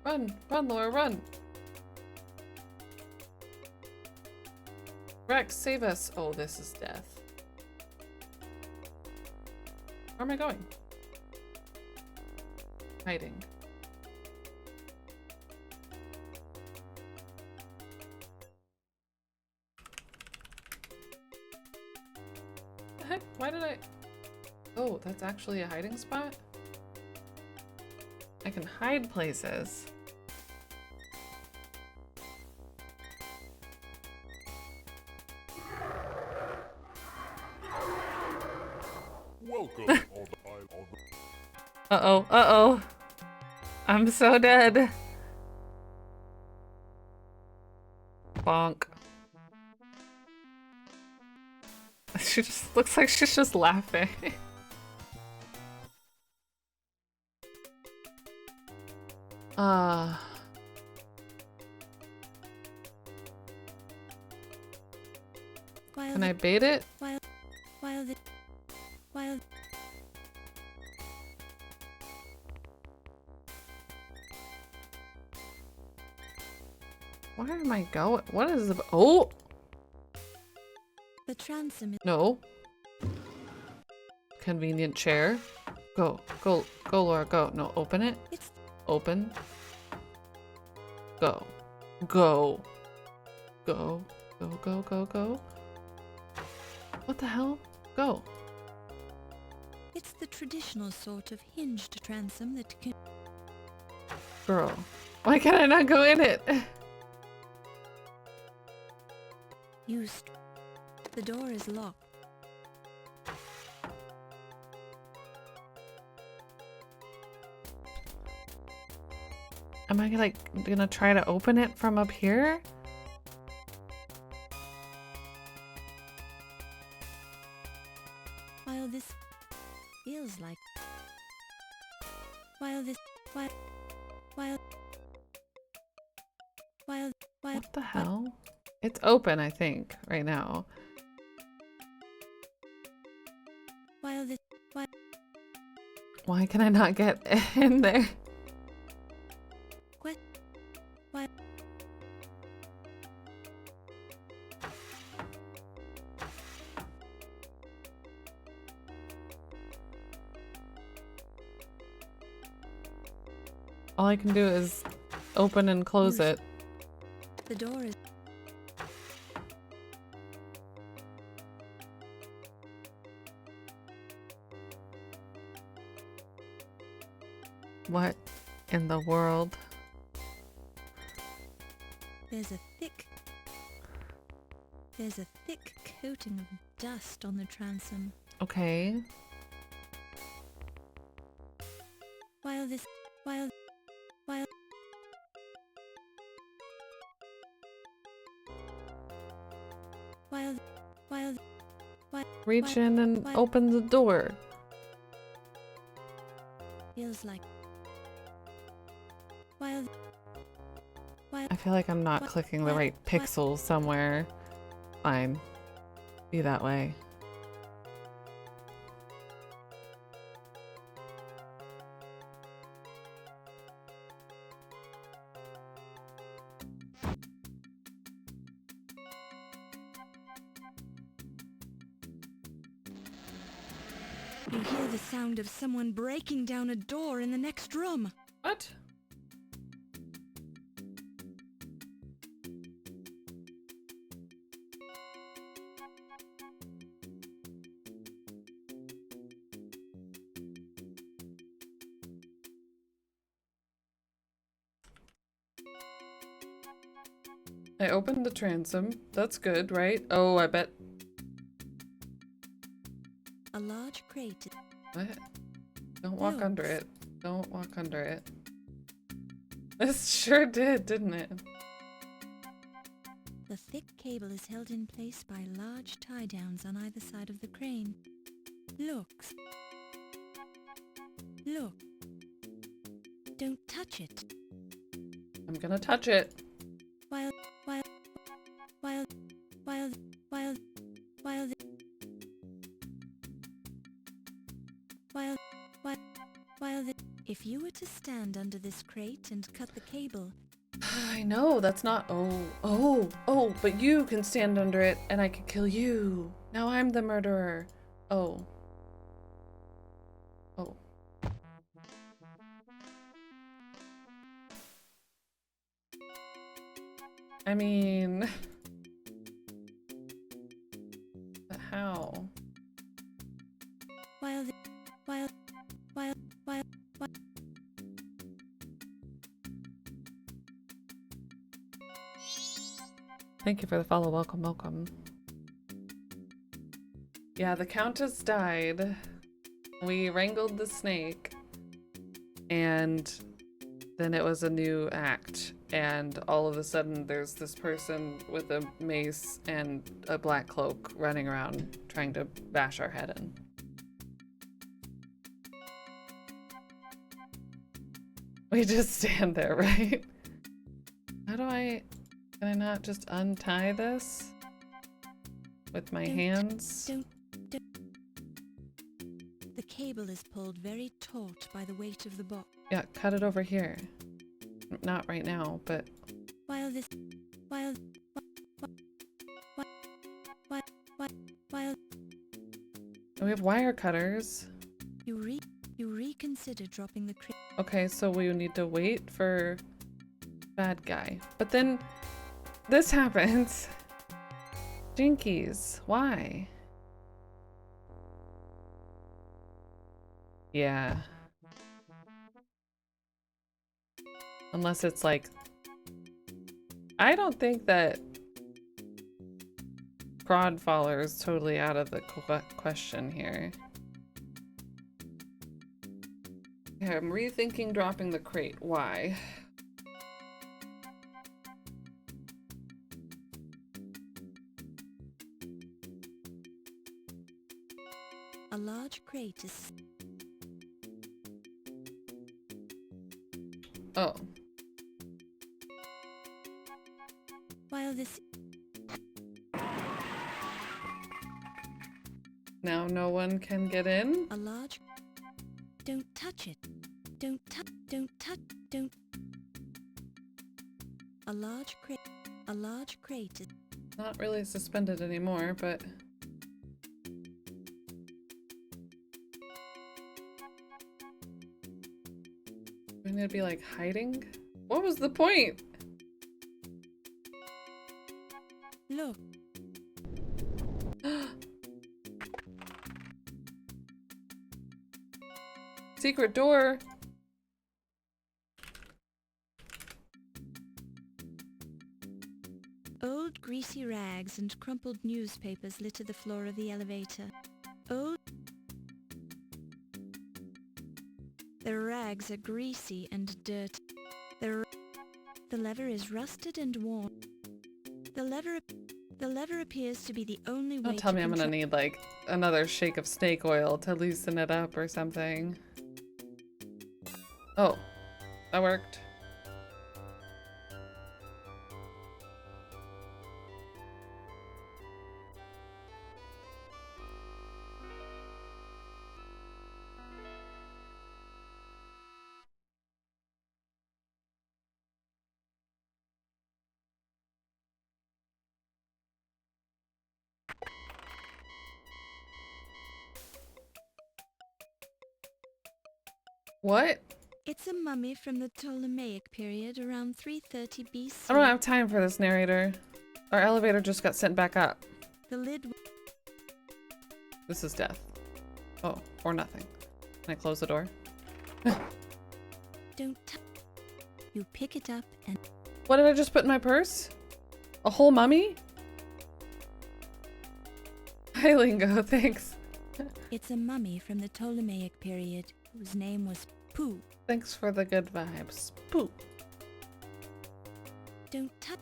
Run! Run, Laura, run! Rex, save us! Oh, this is death. Where am I going? Hiding. The heck? Why did I... Oh, that's actually a hiding spot? I can hide places. Welcome. Uh-oh, uh-oh. I'm so dead. Bonk. She just looks like she's just laughing. Can I bait it? Why Where am I going? What is the... Oh! the transom is No. Convenient chair. Go, go, go, Laura, go. No, open it. it's Open. Go. Go. Go. Go, go, go, go. What the hell? Go. it's the traditional sort of hinged transom that can Girl. Why can I not go in it? use. The door is locked. Am I like gonna try to open it from up here? While this feels like while this while What the hell? It's open, I think, right now. while this Why can I not get in there? what while All I can do is open and close Use- it. the door is What in the world? there's a thick coating of dust on the transom. Okay. While this while Reach in and open the door. feels like while I feel like I'm not clicking the right pixels somewhere. Fine. Be that way. you hear the sound of someone breaking down a door in the next room. What? I opened the transom. That's good, right? Oh, I bet. A large crate. What? Don't walk No. under it. Don't walk under it. This sure did, didn't it? The thick cable is held in place by large tie-downs on either side of the crane. Look. Don't touch it. I'm gonna touch it. While If you were to stand under this crate and cut the cable... I know, that's not... Oh, but you can stand under it and I could kill you. Now I'm the murderer. Oh. I mean... But how? While... Thank you for the follow. Welcome, welcome. Yeah, the Countess died. We wrangled the snake. And then it was a new act. And all of a sudden there's this person with a mace and a black cloak running around trying to bash our head in. We just stand there, right? How do I... Can I not just untie this? With my hands? The cable is pulled very taut by the weight of the box. Yeah, cut it over here. Not right now, but... While we have wire cutters. You reconsider dropping the crate. Okay, so we need to wait for bad guy. But then this happens. Jinkies, why? Yeah. Unless it's like... I don't think that Crodfaller is totally out of the question here. Okay, I'm rethinking dropping the crate. Why? A large crate is... Oh. While this... Now no one can get in? A large... Don't touch it. Don't touch... A large crate is... Not really suspended anymore, but... We need to be like hiding? What was the point? Look. Secret door. Old greasy rags and crumpled newspapers litter the floor of the elevator. The rags are greasy and dirty. The lever is rusted and worn. The lever appears to be the only way. Don't tell me I'm gonna need like another shake of snake oil to loosen it up or something. Oh, that worked. What? It's a mummy from the Ptolemaic period around 330 BC. I don't have time for this, narrator. Our elevator just got sent back up. The lid... This is death. Oh, or nothing. Can I close the door? Don't touch. You pick it up and... What did I just put in my purse? A whole mummy? Hi, Lingo, thanks. It's a mummy from the Ptolemaic period, whose name was Pooh. Thanks for the good vibes. Pooh. Don't touch.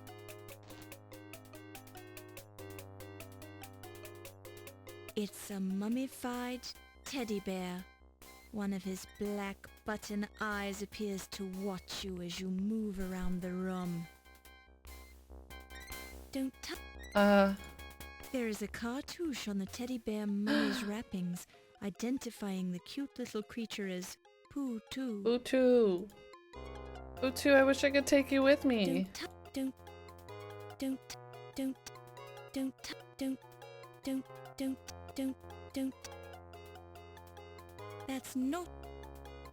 It's a mummified teddy bear. One of his black button eyes appears to watch you as you move around the room. Don't touch. There is a cartouche on the teddy bear mummy's wrappings, identifying the cute little creature as Poo-too. Utu. Utu, I wish I could take you with me. Don't, don't, don't, don't, don't, don't, don't. That's not.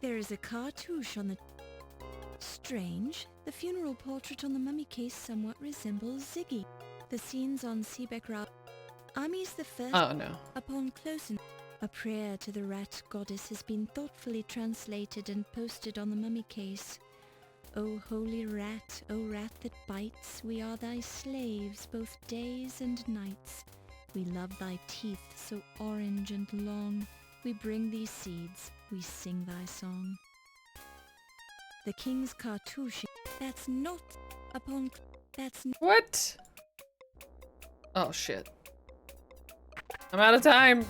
There is a cartouche on the. Strange. The funeral portrait on the mummy case somewhat resembles Ziggy. The scenes on Sebek Ra. Amis the first. Oh no. Upon close a prayer to the rat goddess has been thoughtfully translated and posted on the mummy case. O holy rat, O rat that bites, we are thy slaves both days and nights. We love thy teeth so orange and long. We bring thee seeds, we sing thy song. The king's cartouche. That's not upon. That's What? Oh shit. I'm out of time.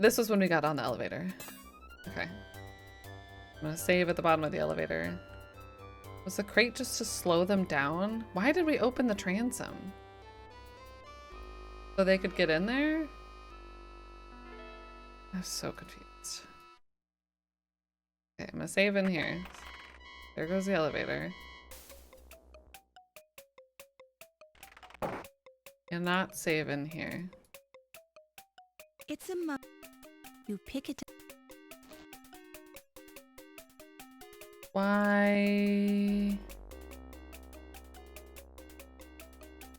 This was when we got on the elevator. Okay. I'm gonna save at the bottom of the elevator. Was the crate just to slow them down? Why did we open the transom? So they could get in there? I'm so confused. Okay, I'm gonna save in here. There goes the elevator. Cannot save in here. It's a mum. You pick it up. Why?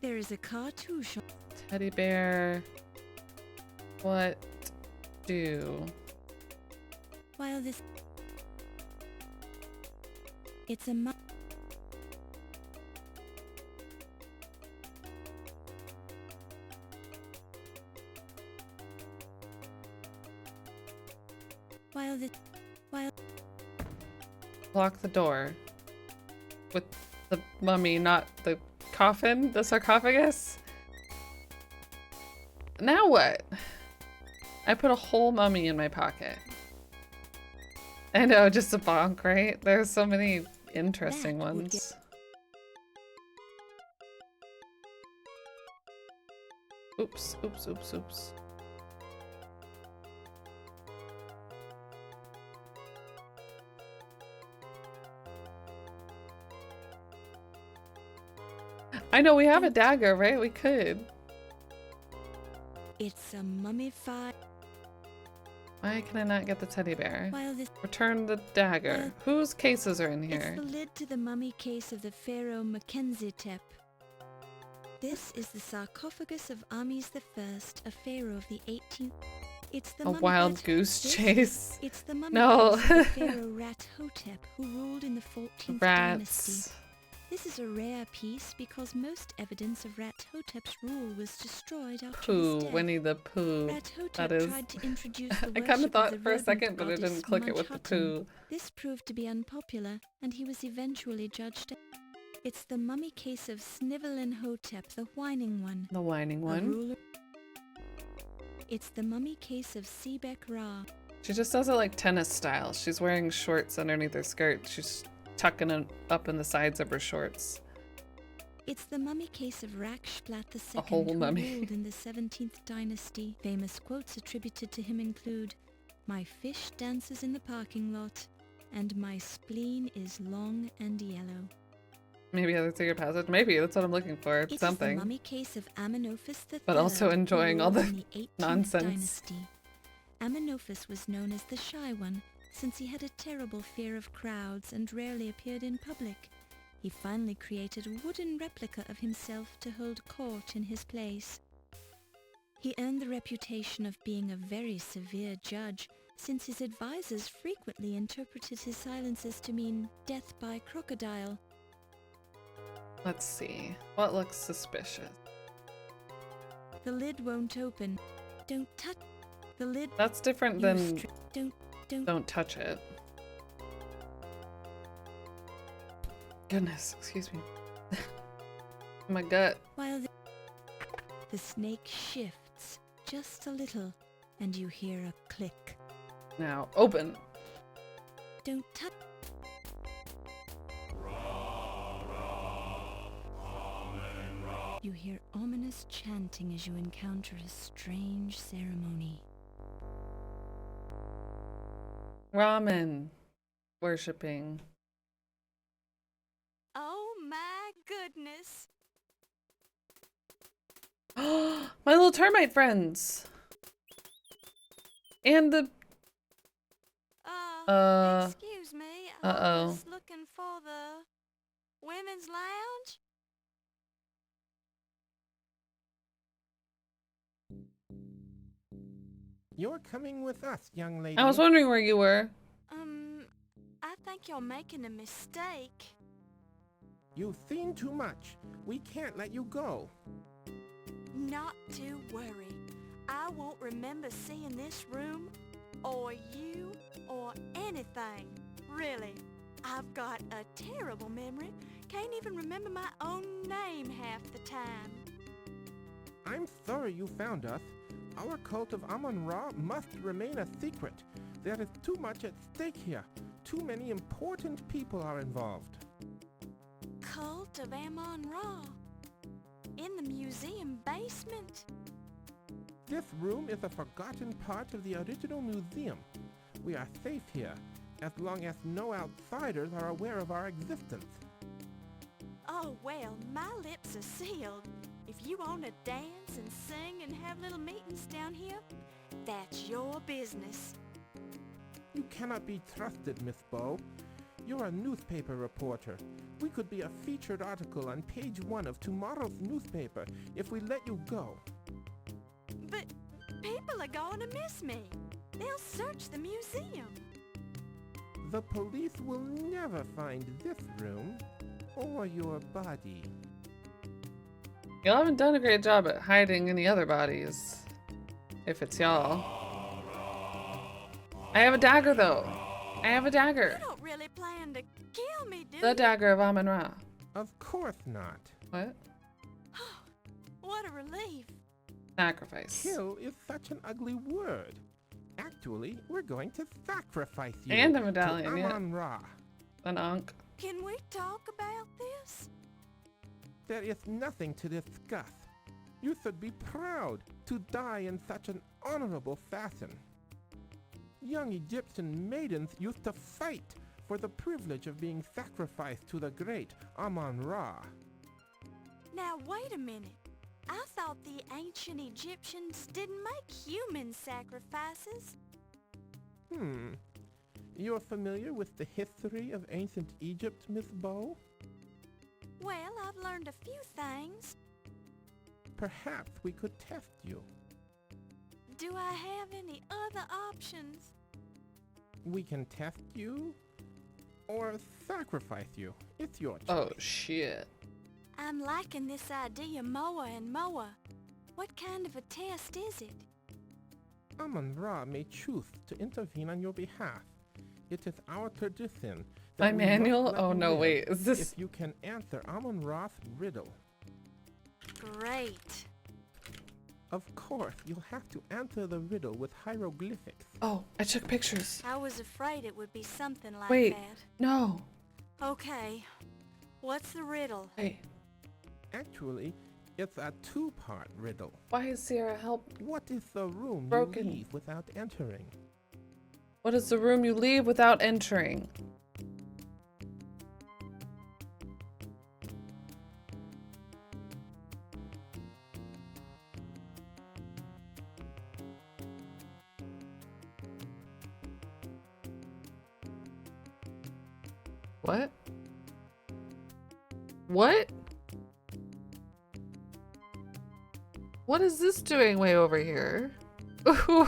There is a cartouche. Teddy bear. What do? While this. It's a mum. While Lock the door. With the mummy, not the coffin? The sarcophagus? Now what? I put a whole mummy in my pocket. I know, just a bonk, right? There's so many interesting That would ones. Oops, oops, oops, oops. I know, we have a dagger, right? We could. It's a mummified. Why can I not get the teddy bear? While this. Return the dagger. Whose cases are in It's here? the lid to the mummy case of the pharaoh Mackenzie-tep. This is the sarcophagus of Ames I, a pharaoh of the 18th. It's the A wild goose chase. It's the mummy No. case of the pharaoh Rat Hotep, who ruled in the 14th dynasty. Rats. This is a rare piece because most evidence of Rat Hotep's rule was destroyed after Pooh, his death. Winnie the Pooh. Rat Hotep That is. tried to introduce the I kind worship of thought the for a rodent second, but I goddess didn't click it with the Munchausen. poo. This proved to be unpopular, and he was eventually judged. It's the mummy case of Snivelin Hotep, the whining one. The whining a one. ruler. It's the mummy case of Sebek Ra. She just does it like tennis style. She's wearing shorts underneath her skirt. She's tucking it up in the sides of her shorts. It's the mummy case of Rakshplat II, A whole who mummy. ruled in the 17th dynasty. Famous quotes attributed to him include, "My fish dances in the parking lot, and my spleen is long and yellow." Maybe that's a good passage. Maybe that's what I'm looking for. It is Something. the mummy case of Amenophis III, But also who enjoying all ruled the in the 18th nonsense. dynasty. Amenophis was known as the Shy One, since he had a terrible fear of crowds and rarely appeared in public. He finally created a wooden replica of himself to hold court in his place. He earned the reputation of being a very severe judge, since his advisors frequently interpreted his silences to mean death by crocodile. Let's see. What looks suspicious? The lid won't open. Don't touch the lid. That's different You than don't. touch it. Goodness, excuse me. My gut. While the snake shifts just a little, and you hear a click. Now, open. Don't touch. You hear ominous chanting as you encounter a strange ceremony. Ramen. Worshipping. Oh my goodness! My little termite friends. And the excuse me. I uh-oh. was looking for the women's lounge. You're coming with us, young lady. I was wondering where you were. I think you're making a mistake. You've seen too much. We can't let you go. Not to worry. I won't remember seeing this room, or you, or anything. Really. I've got a terrible memory. Can't even remember my own name half the time. I'm sorry you found us. Our cult of Amon Ra must remain a secret. There is too much at stake here. Too many important people are involved. Cult of Amon Ra? In the museum basement? This room is a forgotten part of the original museum. We are safe here, as long as no outsiders are aware of our existence. Oh, well, my lips are sealed. If you want to dance and sing and have little meetings down here, that's your business. You cannot be trusted, Miss Bow. You're a newspaper reporter. We could be a featured article on page 1 of tomorrow's newspaper if we let you go. But people are going to miss me. They'll search the museum. The police will never find this room or your body. Y'all haven't done a great job at hiding any other bodies. If it's y'all. I have a dagger though. I have a dagger. You don't really plan to kill me, do The you? Dagger of Amon Ra. Of course not. What? What a relief. Sacrifice. Kill is such an ugly word. Actually, we're going to sacrifice you And a medallion, to yeah. Amon Ra. An Ankh. Can we talk about this? There is nothing to discuss. You should be proud to die in such an honorable fashion. Young Egyptian maidens used to fight for the privilege of being sacrificed to the great Amon Ra. Now, wait a minute. I thought the ancient Egyptians didn't make human sacrifices. You're familiar with the history of ancient Egypt, Miss Bow? Well, I've learned a few things. Perhaps we could test you. Do I have any other options? We can test you or sacrifice you. It's your choice. Oh shit. I'm liking this idea more and more. What kind of a test is it? Amon Ra may choose to intervene on your behalf. It is our tradition. My that we must manual? let Oh you no, live wait. Is this? if you can answer Amon Ra's riddle. Great. Of course, you'll have to answer the riddle with hieroglyphics. Oh, I took pictures. I was afraid it would be something like Wait. that. No. Okay. What's the riddle? Wait. Actually, it's a two-part riddle. Why is Sierra help? What is the room Broken. you leave without entering? What is the room you leave without entering? What? What? What is this doing way over here?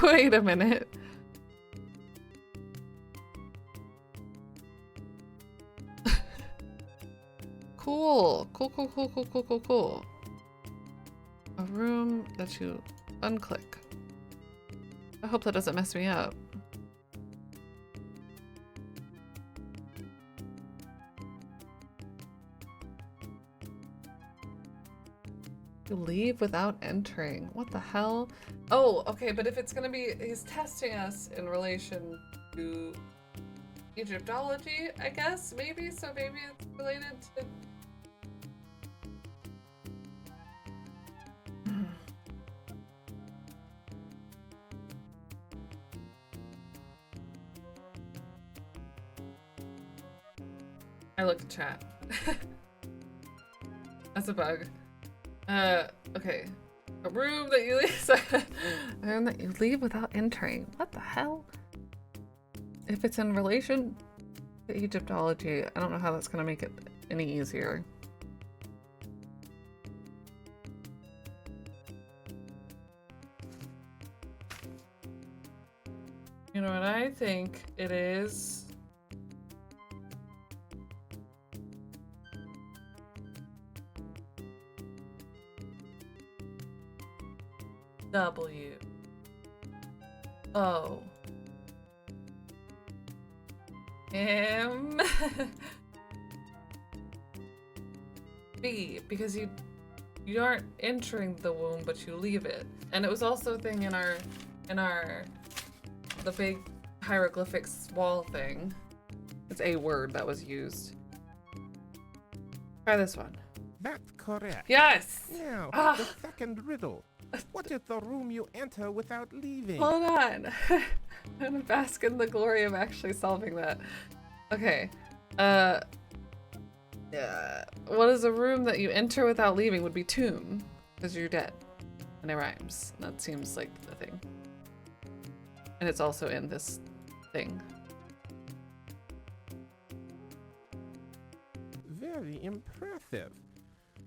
Wait a minute. Cool. Cool. A room that you unclick. I hope that doesn't mess me up. You leave without entering. What the hell? Oh, okay, but if it's gonna be, he's testing us in relation to Egyptology, I guess, maybe? So maybe it's related to... I look at chat. That's a bug. Okay. A room that you leave. A room that you leave without entering. What the hell? If it's in relation to Egyptology, I don't know how that's gonna make it any easier. You know what I think it is? W O M B, because you aren't entering the womb, but you leave it. And it was also a thing in our the big hieroglyphics wall thing. It's a word that was used. Try this one. That's correct. Yes! Now, Ah. the second riddle. What is the room you enter without leaving? Hold on. I'm gonna bask in the glory of actually solving that. Okay. What is a room that you enter without leaving would be tomb, because you're dead. And it rhymes. That seems like the thing. And it's also in this thing. Very impressive.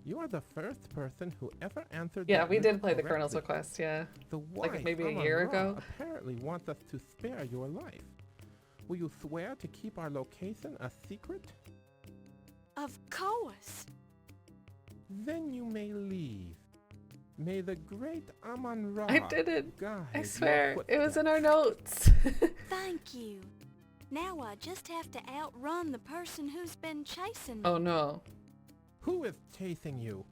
You are the first person who ever answered Yeah, that we riddle did play the Colonel's correctly. Request, yeah. The Like wife, maybe a Amon year Ra, ago. apparently wants us to spare your life. Will you swear to keep our location a secret? Of course. Then you may leave. May the great Amon Ra I did it. guide I your swear. It was in our footsteps. notes. Thank you. Now I just have to outrun the person who's been chasing me. Oh no. Who is chasing you?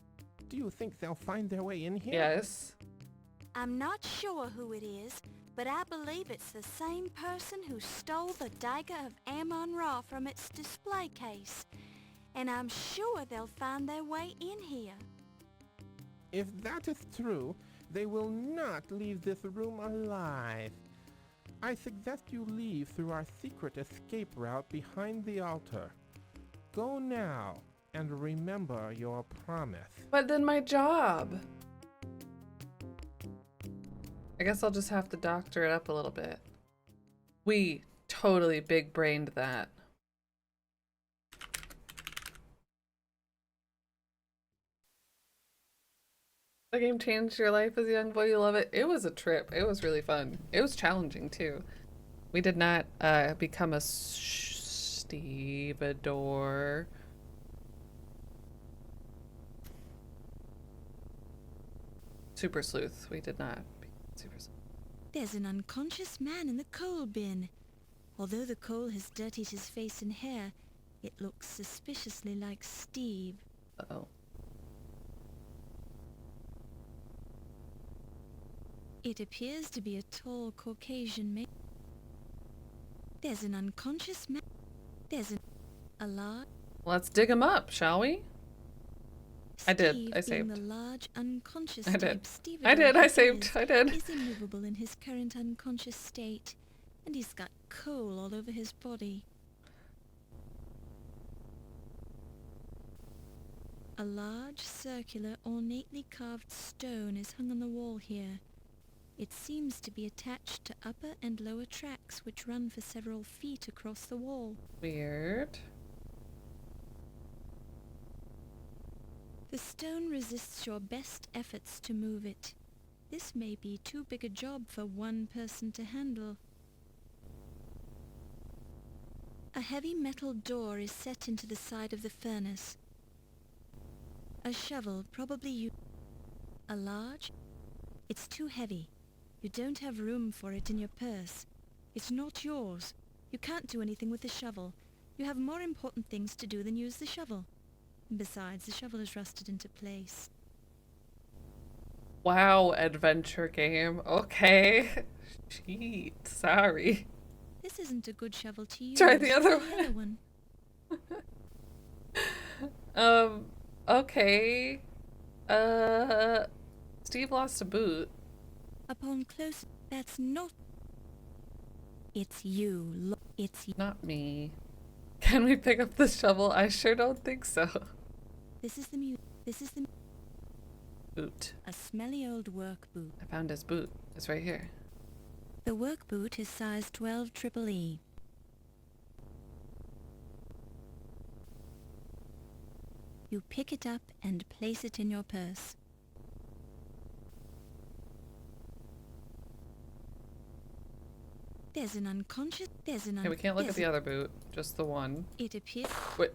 Do you think they'll find their way in here? Yes. I'm not sure who it is, but I believe it's the same person who stole the Dagger of Amon Ra from its display case. And I'm sure they'll find their way in here. If that is true, they will not leave this room alive. I suggest you leave through our secret escape route behind the altar. Go now, and remember your promise. But then my job. I guess I'll just have to doctor it up a little bit. We totally big-brained that. The game changed your life as a young boy. You love it. It was a trip. It was really fun. It was challenging too. We did not become a stevedore. Super sleuth. We did not. Super sleuth. There's an unconscious man in the coal bin. Although the coal has dirtied his face and hair, it looks suspiciously like Steve. Uh-oh. It appears to be a tall Caucasian man. There's an unconscious man. There's a large... Let's dig him up, shall we? I did. Steve, I being saved. the large unconscious I did. type Steve I did. I he saved. is, I did. is immovable in his current unconscious state, and he's got coal all over his body. A large, circular, ornately carved stone is hung on the wall here. It seems to be attached to upper and lower tracks which run for several feet across the wall. Weird. The stone resists your best efforts to move it. This may be too big a job for one person to handle. A heavy metal door is set into the side of the furnace. A shovel, probably you... A large... It's too heavy. You don't have room for it in your purse. It's not yours. You can't do anything with the shovel. You have more important things to do than use the shovel. Besides, the shovel is rusted into place. Wow, adventure game. Okay. Cheat. Sorry. This isn't a good shovel to use. Try the other Try one. Okay. Steve lost a boot. Upon close... That's not... It's you. It's you. Not me. Can we pick up the shovel? I sure don't think so. This is the Boot. a smelly old work boot. I found his boot. It's right here. The work boot is size 12 triple E. You pick it up and place it in your purse. There's an unconscious. Okay, we can't look at the other boot. Just the one. It appears. Wait.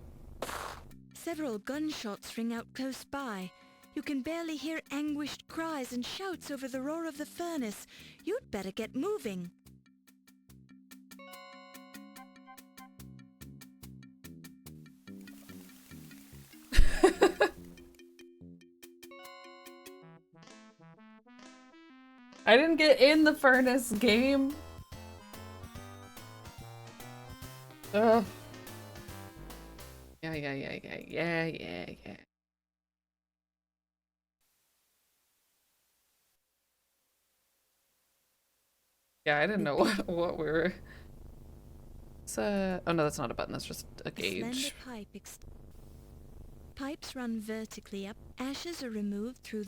Several gunshots ring out close by. You can barely hear anguished cries and shouts over the roar of the furnace. You'd better get moving. I didn't get in the furnace game. Ugh. Yeah. Yeah, I didn't know what we were. It's oh no, that's not a button. That's just a gauge. Pipes run vertically up. Ashes are removed through.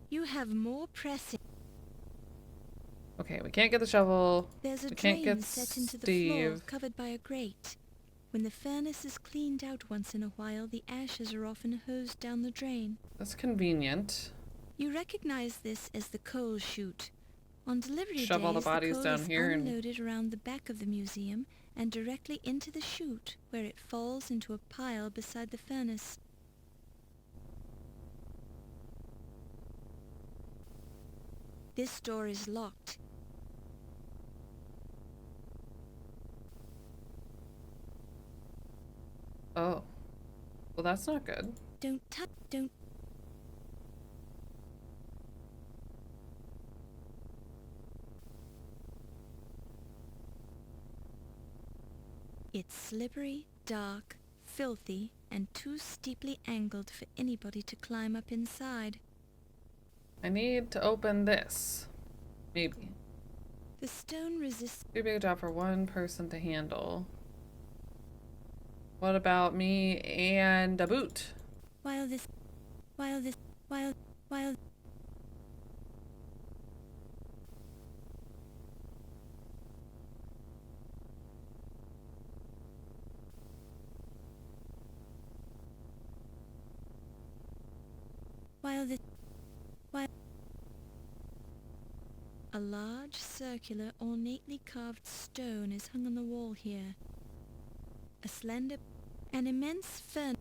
You have more pressing. Okay, we can't get the shovel. There's a We can't drain get set into the floor, Steve. covered by a grate. When the furnace is cleaned out once in a while, the ashes are often hosed down the drain. That's convenient. You recognize this as the coal chute. On delivery Shove all the days, bodies coal down is here and- unloaded around the back of the museum and directly into the chute, where it falls into a pile beside the furnace. This door is locked. Oh. Well, that's not good. Don't. It's slippery, dark, filthy, and too steeply angled for anybody to climb up inside. I need to open this. Maybe. The stone resists. Too big a job for one person to handle. What about me and a boot? While a large, circular, ornately carved stone is hung on the wall here. A slender, an immense fern.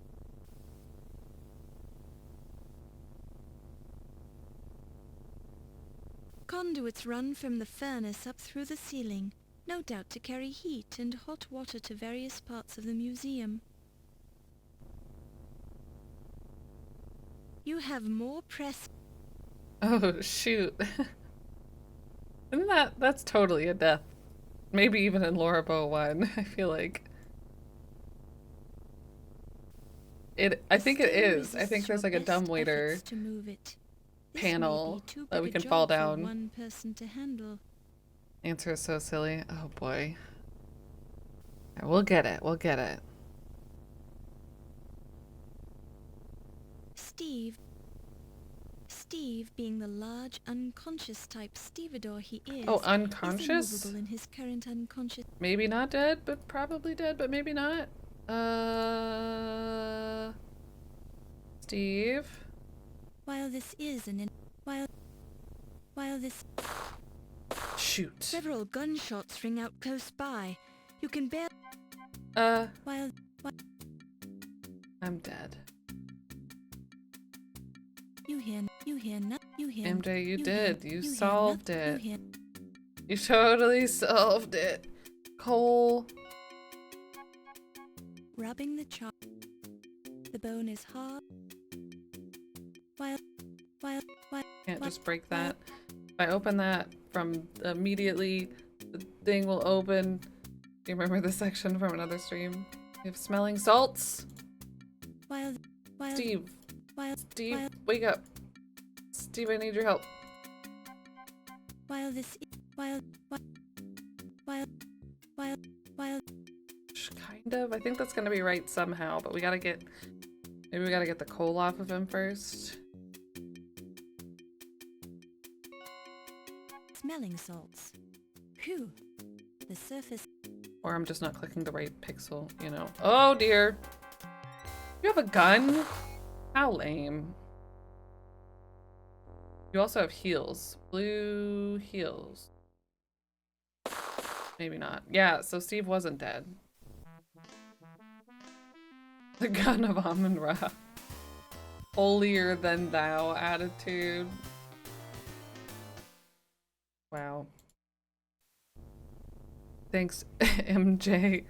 Conduits run from the furnace up through the ceiling, no doubt to carry heat and hot water to various parts of the museum. You have more press. Oh, shoot. Isn't that's totally a death. Maybe even in Lorabo 1, I feel like. I think it is. I think there's like a dumbwaiter panel that we can fall down. One person to handle. Answer is so silly. Oh boy. Right, we'll get it. We'll get it. Steve, being the large, unconscious type stevedore he is, Oh, unconscious? is immovable in his current unconscious. Maybe not dead, but probably dead, but maybe not. Steve? While this is while this Shoot. several gunshots ring out close by, you can bear. While I'm dead. you hear MJ, you did. You hear solved you it. hear- You totally solved it. Cole. rubbing the chop. The bone is hard. While Can't just break that. If I open that from immediately, the thing will open. Do you remember this section from another stream? We have smelling salts. while Steve. while Steve, wake up. Steve, I need your help. while this I- while ish, kind of. I think that's gonna be right somehow, but we gotta get, maybe we gotta get the coal off of him first. Smelling salts. Phew. The surface. Or I'm just not clicking the right pixel, you know. Oh dear. You have a gun? How lame. You also have heals. Blue heals. Maybe not. Yeah, so Steve wasn't dead. The gun of Amon Ra. Holier than thou attitude. Wow. Thanks, MJ.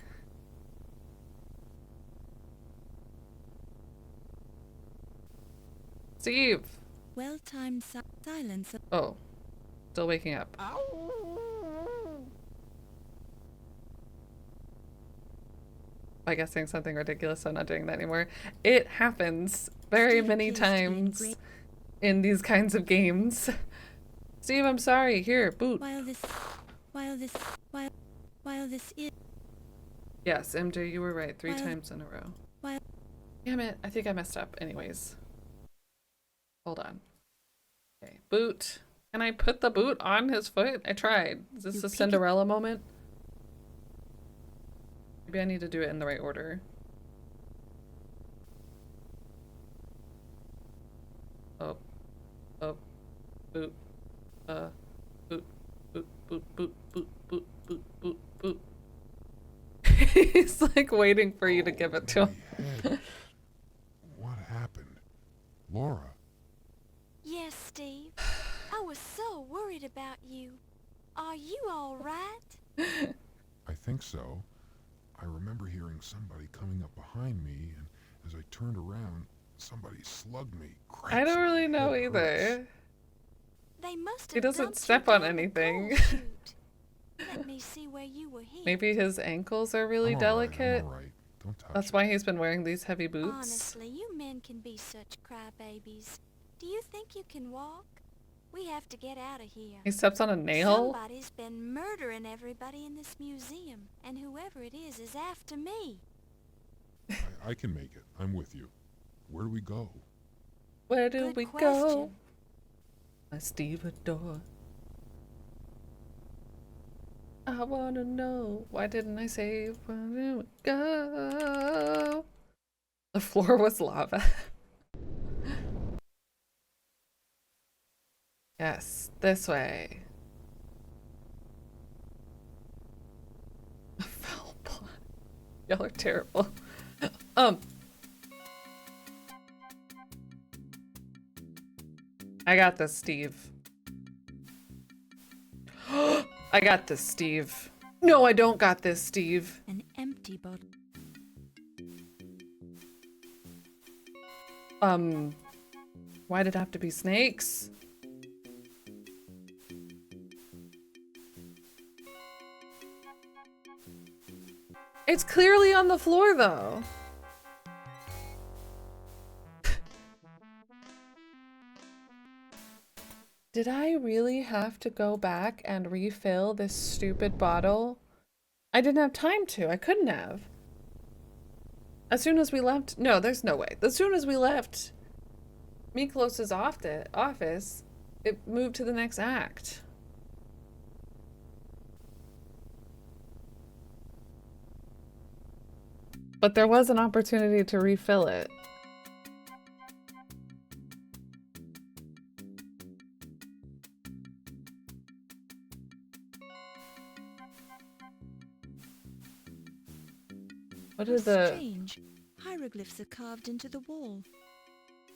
Steve! Well-timed silence. Oh. Still waking up. By guessing something ridiculous, so I'm not doing that anymore. It happens very Steve many appears to be in times great- in these kinds of games. Steve, I'm sorry. Here, boot. While this is Yes, MJ, you were right. 3 While- times in a row. while- Damn it. I think I messed up. Anyways. Hold on. Okay, boot. Can I put the boot on his foot? I tried. Is this You a pick it- Cinderella moment? Maybe I need to do it in the right order. Oh. Oh. Boot. Boot. Boot. Boot. Boot. Boot. Boot. Boot. Boot. Boot. He's like waiting for you to give it to him. Head. What happened? Laura, Yes, Steve. I was so worried about you. Are you all right? I think so. I remember hearing somebody coming up behind me, and as I turned around, somebody slugged me. I don't really My know head hurts. either. They must have He doesn't dumped you step on down the anything. coal chute. Let me see where you were hit. Maybe his ankles are really I'm all right, delicate. I'm all right. Don't touch That's me. why he's been wearing these heavy boots. Honestly, you men can be such crybabies. Do you think you can walk? We have to get out of here. He steps on a nail. Somebody's been murdering everybody in this museum, and whoever it is after me. I can make it. I'm with you. Where do we go? Where do Good we go? question. My stevedore. I wanna know, why didn't I save? Where do we go? The floor was lava. Yes, this way. A foul plot. Y'all are terrible. I got this, Steve. I got this, Steve. No, I don't got this, Steve. an empty bottle. Why'd it have to be snakes? It's clearly on the floor, though. Did I really have to go back and refill this stupid bottle? I didn't have time to. I couldn't have. As soon as we left... No, there's no way. As soon as we left Miklos's office, it moved to the next act. But there was an opportunity to refill it. What How are the... strange. Hieroglyphs are carved into the wall.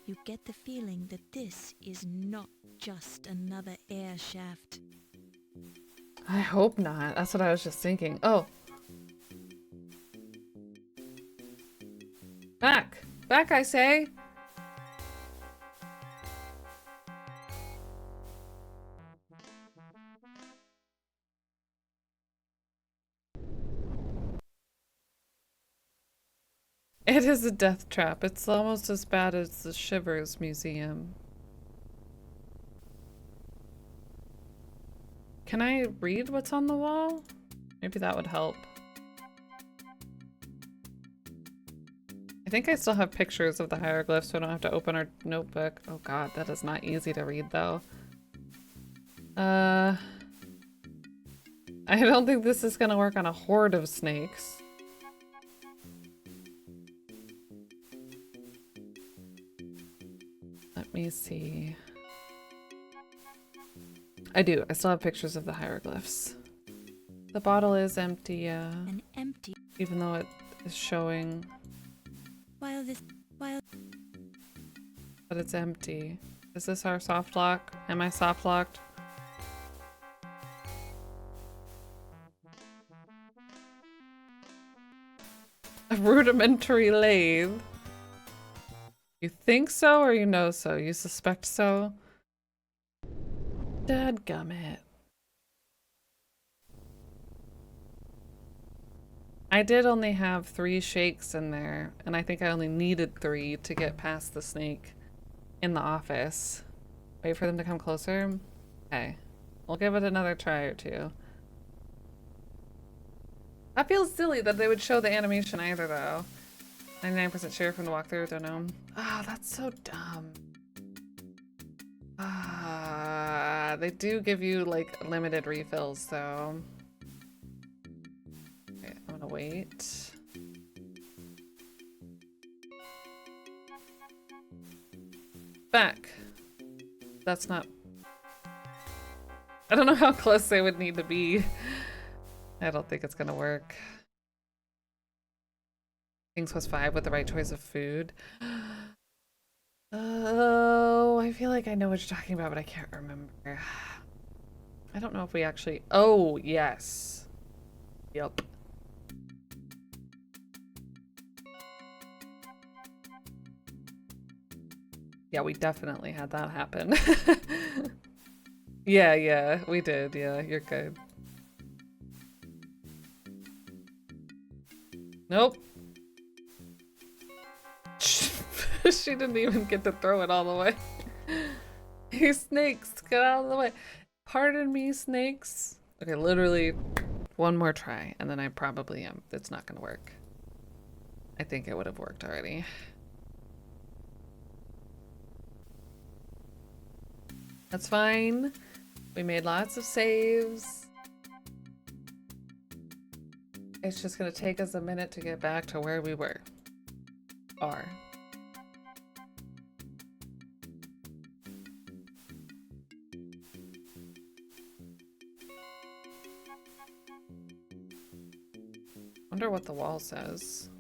You get the feeling that this is not just another air shaft. I hope not. That's what I was just thinking. Oh. Back! Back, I say! It is a death trap. It's almost as bad as the Shivers Museum. Can I read what's on the wall? Maybe that would help. I think I still have pictures of the hieroglyphs, so I don't have to open our notebook. Oh god, that is not easy to read though. I don't think this is gonna work on a horde of snakes. Let me see. I do. I still have pictures of the hieroglyphs. The bottle is empty, An empty. even though it is showing, While but it's empty. Is this our soft lock? Am I soft locked? A rudimentary lathe. You think so or you know so? You suspect so? Dadgummit. I did only have 3 shakes in there, and I think I only needed 3 to get past the snake in the office. Wait for them to come closer? Okay. We'll give it another try or 2. That feels silly that they would show the animation either, though. 99% sure from the walkthrough, don't know. Ah, that's so dumb. Ah, they do give you, like, limited refills, though. Okay, I'm gonna wait. Back. That's not... I don't know how close they would need to be. I don't think it's gonna work. Things was 5 with the right choice of food. Oh, I feel like I know what you're talking about, but I can't remember. I don't know if we actually... Oh, yes. Yep. Yeah, we definitely had that happen. Yeah, we did. Yeah, you're good. Nope. She didn't even get to throw it all the way. You snakes, get out of the way. Pardon me, snakes. Okay, literally one more try, and then I probably am. It's not gonna work. I think it would have worked already. That's fine. We made lots of saves. It's just gonna take us a minute to get back to where we were. Wonder what the wall says.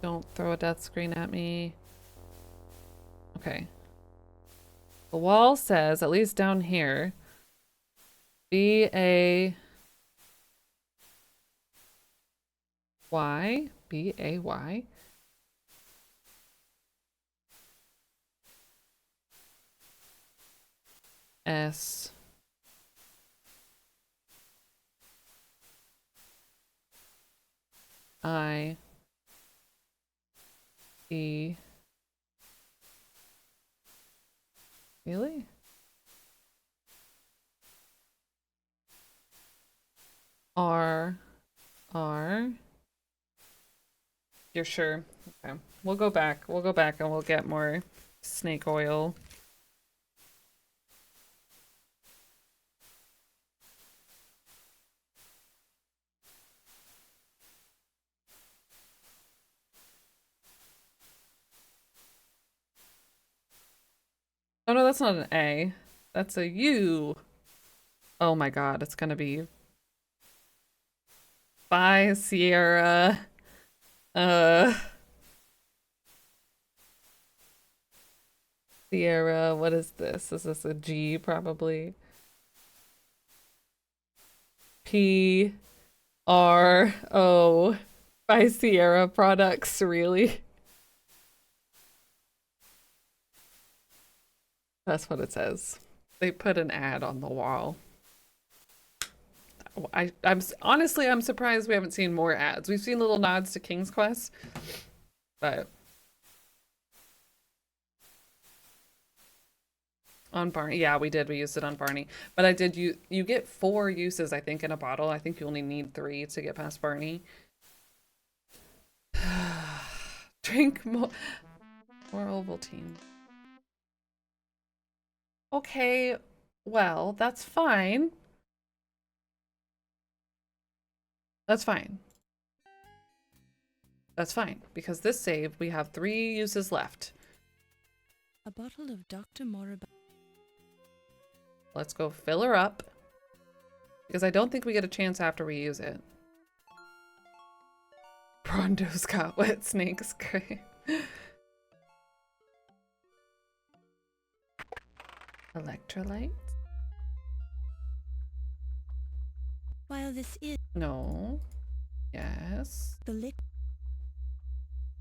Don't throw a death screen at me. Okay. The wall says, at least down here, B-A-Y? B-A-Y? S. I. E. Really? R. You're sure? Okay. We'll go back. We'll go back and we'll get more snake oil. Oh no, that's not an A. That's a U. Oh my god, it's gonna be Phi Sierra. Sierra, what is this? Is this a G probably? P R O Phi Sierra products, really? That's what it says. They put an ad on the wall. I'm honestly, I'm surprised we haven't seen more ads. We've seen little nods to King's Quest, but On Barney. Yeah, we did. We used it on Barney. But I did you get 4 uses, I think, in a bottle. I think you only need 3 to get past Barney. Drink more Ovaltine. Okay, well, that's fine. That's fine. That's fine, because this save, we have 3 uses left. A bottle of Dr. Moribund. Let's go fill her up, because I don't think we get a chance after we use it. Brondo's got wet snakes. Great. Electrolytes? While this is No. Yes. the lick.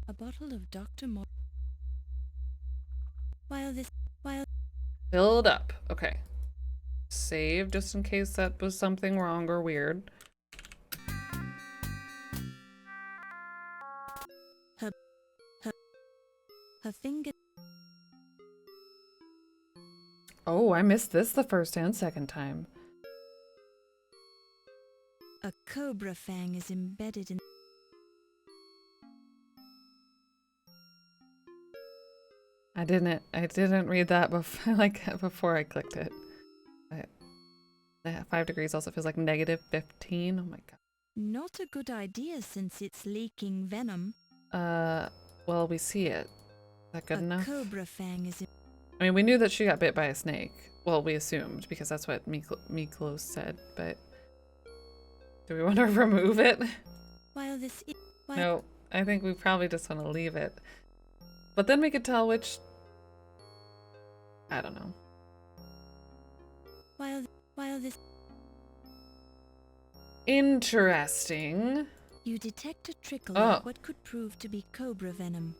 A bottle of Dr. Mor. While Filled up. Okay. Save just in case that was something wrong or weird. her finger. Oh, I missed this the first and second time. A cobra fang is embedded in. I didn't read that before I clicked it. But 5 degrees also feels like -15. Oh my god. Not a good idea since it's leaking venom. Well, we see it. Is that good enough? A cobra fang is. I mean, we knew that she got bit by a snake. Well, we assumed, because that's what Miklos said, but... Do we want to remove it? While this is. No, I think we probably just want to leave it. But then we could tell which... I don't know. While this. Interesting. You detect a trickle Oh. of what could prove to be cobra venom.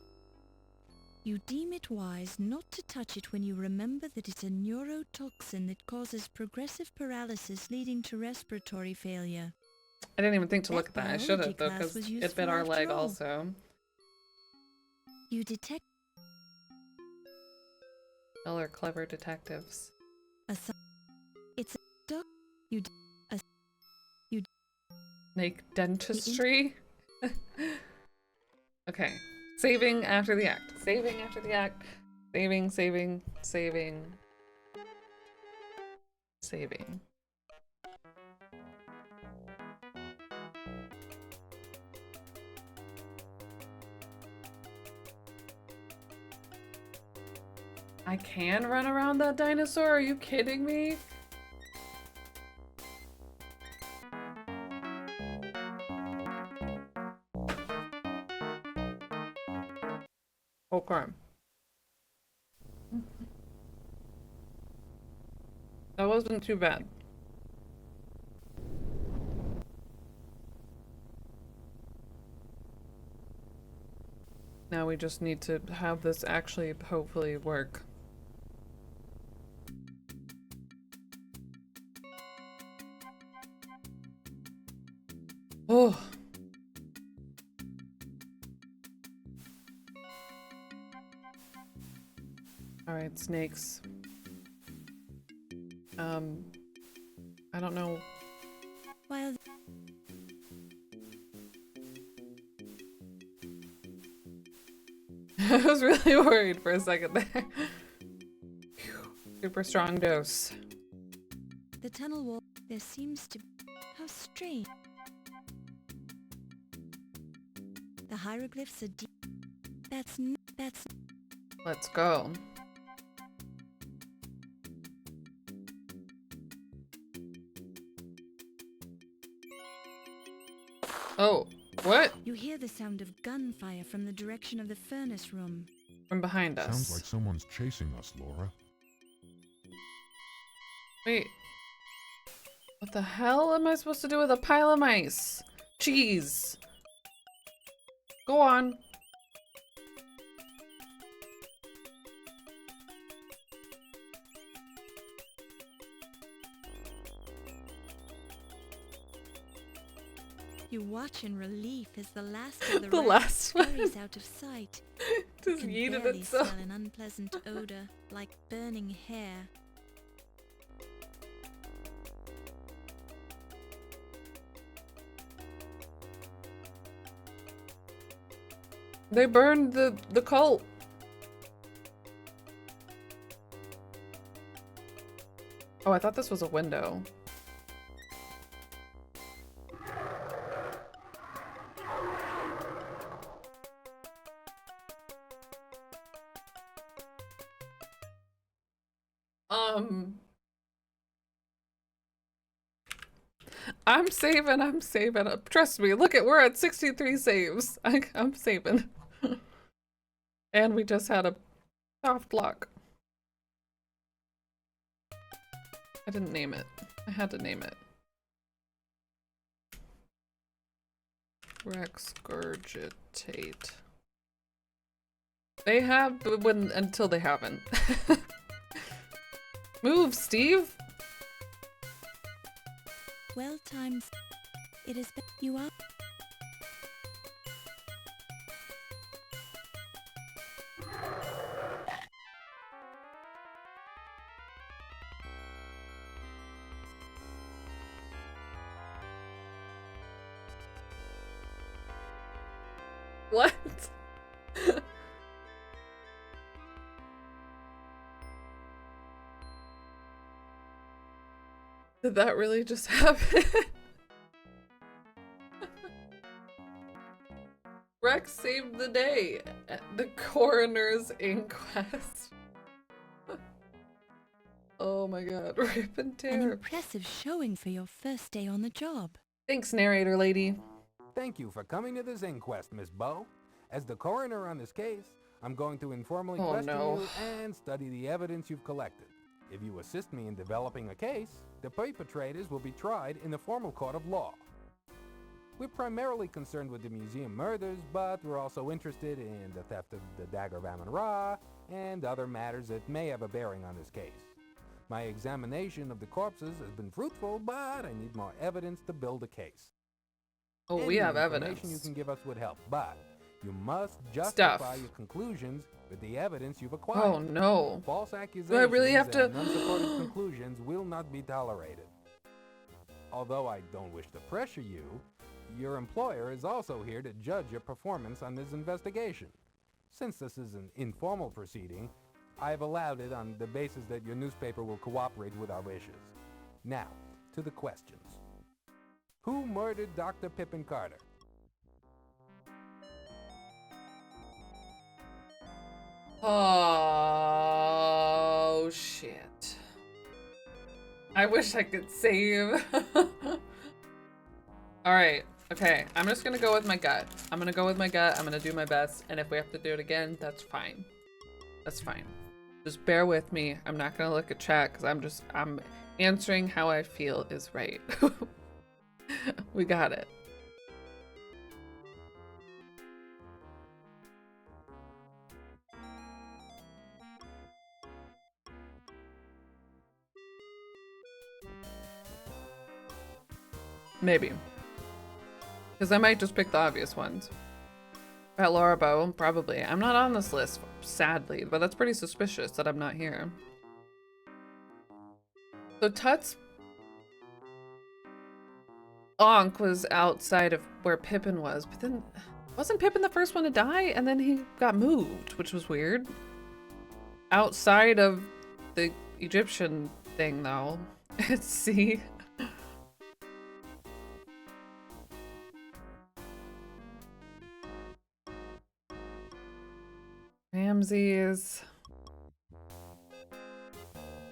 You deem it wise not to touch it when you remember that it's a neurotoxin that causes progressive paralysis leading to respiratory failure. I didn't even think to That look at that. I should biology have, though, class because was it useful bit our after leg all. also. You detect Y'all are clever detectives. a si- it's a duck. You d- a Snake dentistry? Okay. Saving after the act. Saving after the act. Saving. I can run around that dinosaur? Are you kidding me? Okay. That wasn't too bad. Now we just need to have this actually hopefully work. Oh. Alright, snakes. I don't know. while I was really worried for a second there. Phew. Super strong dose. the tunnel wall there seems to. How strange. The hieroglyphs are deep. That's. Let's go. Oh, what? You hear the sound of gunfire from the direction of the furnace room. From behind us. Sounds like someone's chasing us, Laura. Wait. What the hell am I supposed to do with a pile of mice? Jeez. Go on. You watch in relief as the last of the, The last one. scurries out of sight. Just You can yeeted barely itself. smell an unpleasant odor, like burning hair. They burned the cult. Oh, I thought this was a window. I'm saving. Trust me, look we're at 63 saves. I'm saving. And we just had a soft lock. I didn't name it. I had to name it. Regurgitate. They have, but until they haven't. Move, Steve! Well timed. It is. You are. What? Did that really just happen? Rex saved the day at the coroner's inquest. Oh my god, rip and An tear. impressive showing for your first day on the job. Thanks, narrator lady. Thank you for coming to this inquest, Miss Bow. As the coroner on this case, I'm going to informally Oh, question no. you and study the evidence you've collected. If you assist me in developing a case, the perpetrators will be tried in the formal court of law. We're primarily concerned with the museum murders, but we're also interested in the theft of the Dagger of Amon Ra and other matters that may have a bearing on this case. My examination of the corpses has been fruitful, but I need more evidence to build a case. Oh, Any we have information evidence. you can give us would help, but you must justify your conclusions with the evidence you've acquired. Oh no. False accusations really have to- and unsupported conclusions will not be tolerated. Although I don't wish to pressure you, your employer is also here to judge your performance on this investigation. Since this is an informal proceeding, I've allowed it on the basis that your newspaper will cooperate with our wishes. Now, to the questions. Who murdered Dr. Pippin Carter? Oh shit. I wish I could save. Alright, okay. I'm just gonna go with my gut. I'm gonna do my best, and if we have to do it again, that's fine. That's fine. Just bear with me. I'm not gonna look at chat because I'm answering how I feel is right. We got it. Maybe. Because I might just pick the obvious ones. At Laura Bow, probably. I'm not on this list, sadly, but that's pretty suspicious that I'm not here. So Tut's Onk was outside of where Pippin was, but then wasn't Pippin the first one to die? And then he got moved, which was weird. Outside of the Egyptian thing, though. See? Ramses.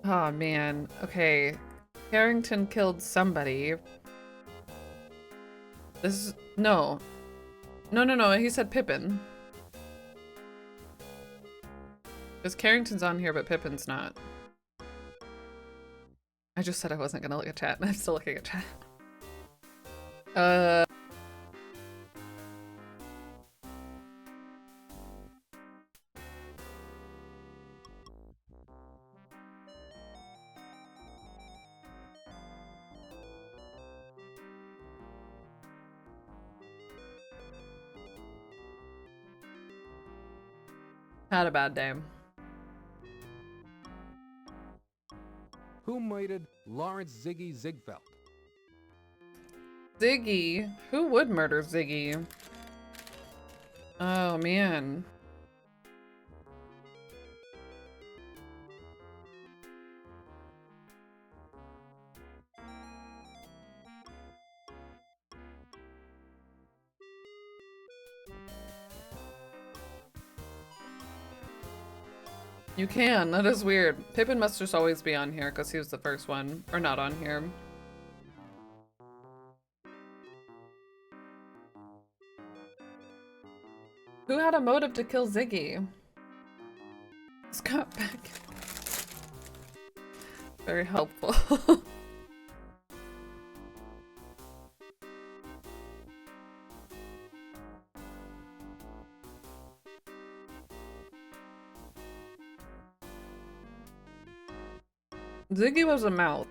Oh man. Okay. Carrington killed somebody. This is no. No. He said Pippin. Because Carrington's on here, but Pippin's not. I just said I wasn't gonna look at chat, and I'm still looking at chat. Had a bad day. Who murdered Lawrence Ziggy Ziegfeld? Ziggy? Who would murder Ziggy? Oh, man. You can. That is weird. Pippin must just always be on here because he was the first one. Or not on here. Who had a motive to kill Ziggy? Scott back. Very helpful. Ziggy was a mouth.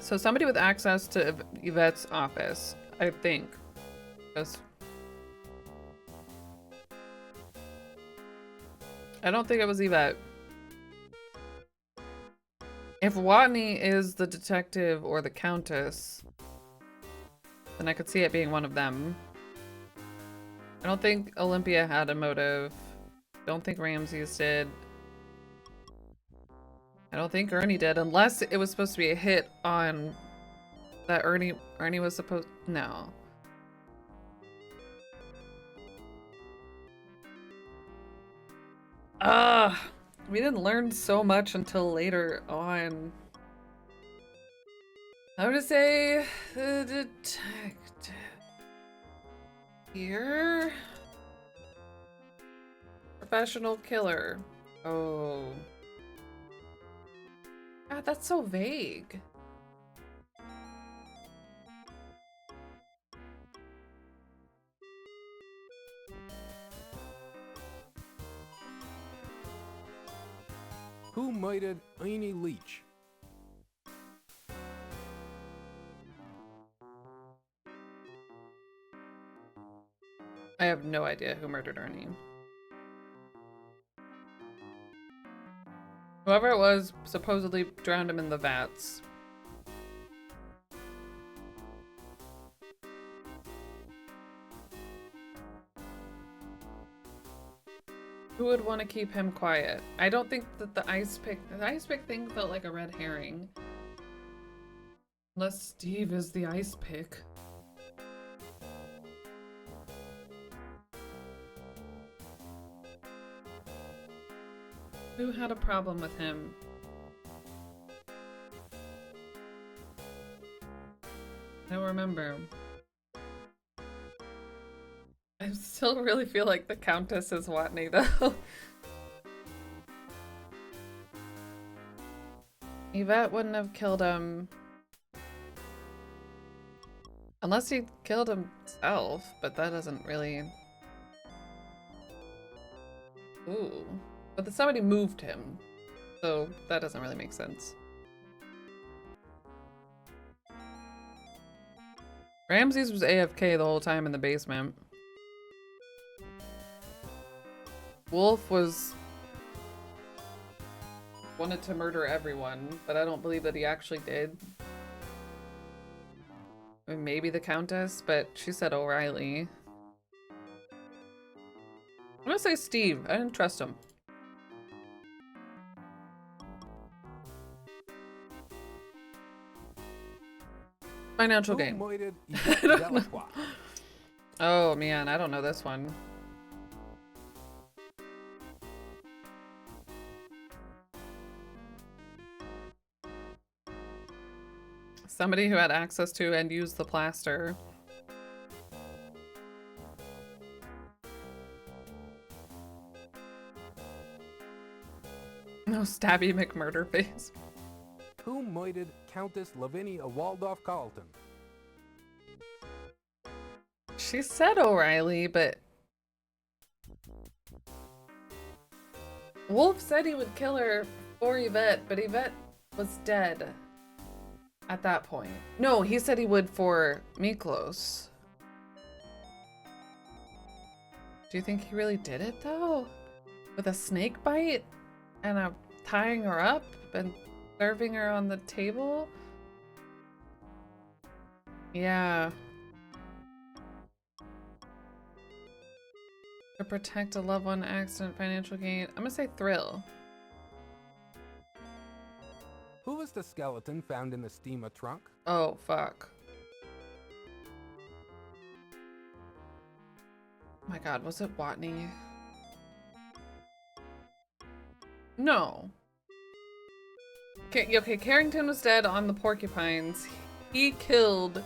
So somebody with access to Yvette's office, I think. Because I don't think it was Yvette. If Watney is the detective or the countess, then I could see it being one of them. I don't think Olympia had a motive. Don't think Ramses did. I don't think Ernie did, unless it was supposed to be a hit on that Ernie was supposed... No. We didn't learn so much until later on. I'm gonna say the detective here. Professional killer. Oh. God, that's so vague. Who murdered Ernie Leach? I have no idea who murdered Ernie. Whoever it was supposedly drowned him in the vats. Who would want to keep him quiet? I don't think that the ice pick thing felt like a red herring. Unless Steve is the ice pick. Who had a problem with him? I don't remember. I still really feel like the Countess is Watney, though. Yvette wouldn't have killed him. Unless he killed himself, but that doesn't really... Ooh. But then somebody moved him, so that doesn't really make sense. Ramses was AFK the whole time in the basement. Wolf wanted to murder everyone, but I don't believe that he actually did. I mean, maybe the Countess, but she said O'Reilly. I'm gonna say Steve. I didn't trust him. Financial gain. Oh man, I don't know this one. Somebody who had access to and used the plaster. No, Stabby McMurderface. Who murdered Countess Lavinia Waldorf Carlton? She said O'Reilly, but... Wolf said he would kill her for Yvette, but Yvette was dead at that point. No, he said he would for Miklos. Do you think he really did it, though? With a snake bite? And tying her up and serving her on the table? Yeah. Or protect a loved one, accident, financial gain. I'm gonna say thrill. Who was the skeleton found in the steamer trunk? Oh, fuck. Oh my god, was it Watney? No. Okay, Carrington was dead on the porcupines. He killed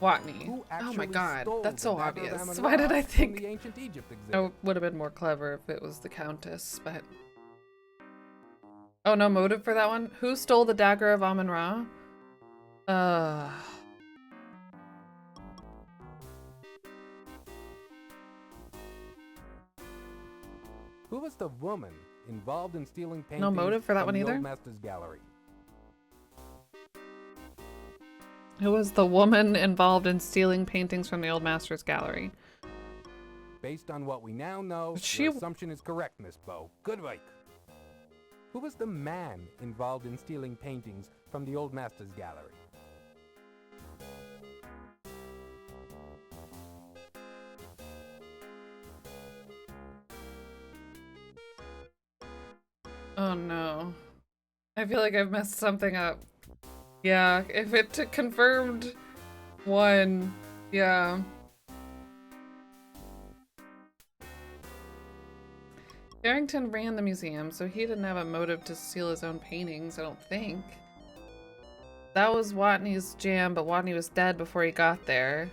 Watney. Who Oh my actually god, stole that's the so Dagger of obvious. Amon Why did Ra I from think? the ancient Egypt exhibit? It would have been more clever if it was the Countess, but... Oh, no motive for that one? Who stole the Dagger of Amon Ra? Who was the woman involved in stealing paintings No motive for that from one the either? Old Masters Gallery? Who was the woman involved in stealing paintings from the Old Masters Gallery? Based on what we now know, She- your assumption is correct, Miss Bow. Good work. Who was the man involved in stealing paintings from the Old Masters Gallery? Oh no. I feel like I've messed something up. Yeah, if it confirmed one, yeah. Barrington ran the museum, so he didn't have a motive to steal his own paintings, I don't think. That was Watney's jam, but Watney was dead before he got there.